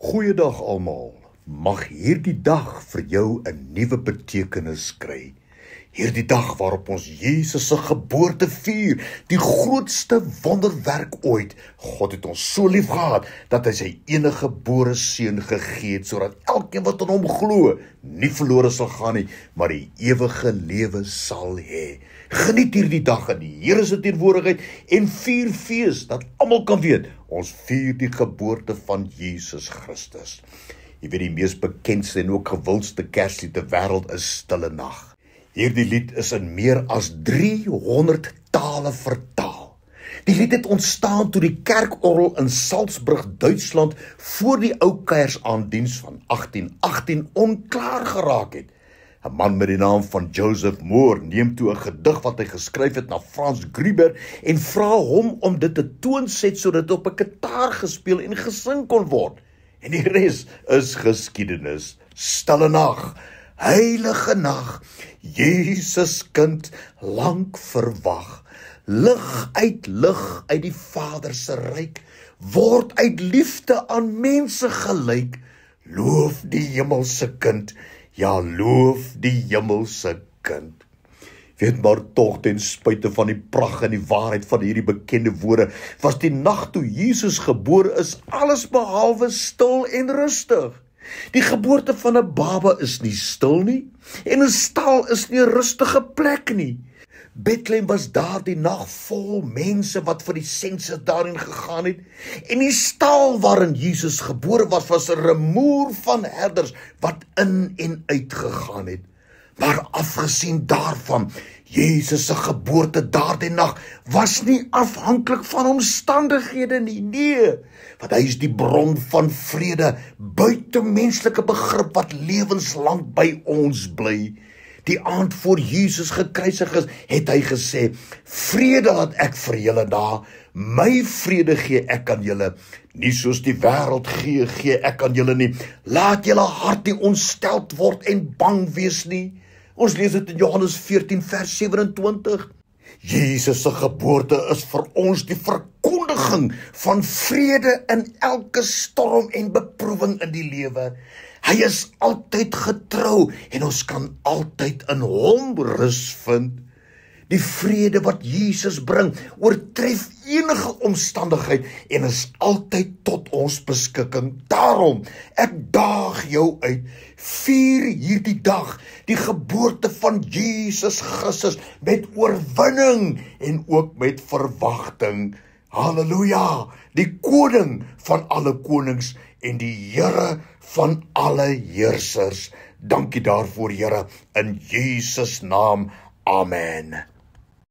Goeiedag almal. Mag hierdie dag vir jou 'n nuwe betekenis kry. Hierdie dag waarop ons Jesus se geboorte vier, die grootste wonderwerk ooit. God het ons so lief gehad dat hy sy enige gebore seun gegee het, sodat elkeen wat aan hom glo, nie verlore sal gaan nie, maar die ewige lewe sal hê. Geniet hierdie dag in die Here se teenwoordigheid en vier fees, dat almal kan weet, ons vier die geboorte van Jesus Christus. Jy weet, die mees bekendste en ook gewildste Kerslied ter wêreld is Stille Nag. Hierdie lied is in meer as 300 tale vertaal. Die lied het ontstaan toe die kerkorgel in Salzburg, Duitsland, voor die ou Kersaandiens van 1818 onklaar geraak het. 'n Man met die naam van Joseph Moore neem toe 'n gedig wat hy geskryf het na Franz Gruber en vra hom om dit te toonset sodat dit op 'n kitaar gespeel en gesing kon word. En die res is geskiedenis. Stille nag, heilige nag, Jesus kind lank verwag. Lig uit die Vader se ryk, word uit liefde aan mense gelyk. Loof die hemelse kind, ja, loof die hemelse kind. Weet maar tog, ten spyte van die pragt en die waarheid van hierdie bekende woorde, was die nag toe Jesus gebore is, alles behalwe stil en rustig. Die geboorte van 'n baba is nie stil nie, en 'n stal is nie 'n rustige plek nie. Bethlehem was daardie nag vol mense wat vir die sensus daarin gegaan het, en die stal waarin Jesus gebore was 'n rumoer van herders wat in en uit gegaan het. Maar afgesien daarvan, Jesus se geboorte daardie nag was nie afhanklik van omstandighede nie, nee, want hy is die bron van vrede, buitemenslike begrip wat lewenslang by ons bly. Die aand voor Jesus gekruisig is, het hy gesê, vrede laat ek vir julle na, my vrede gee ek aan julle, nie soos die wêreld gee, gee ek aan julle nie, laat julle hart nie ontsteld word en bang wees nie. Ons lees dit in Johannes 14 vers 27. Jesus se geboorte is vir ons die verkondiging van vrede in elke storm en beproewing in die lewe. Hy is altyd getrou en ons kan altyd in hom rus vind. Die vrede wat Jesus bring, oortref enige omstandigheid en is altyd tot ons beskikking. Daarom, ek daag jou uit, vier hierdie dag, die geboorte van Jesus Christus, met oorwinning en ook met verwagting. Halleluja, die koning van alle konings en die Here van alle heersers. Dankie daarvoor, Here, in Jesus naam. Amen.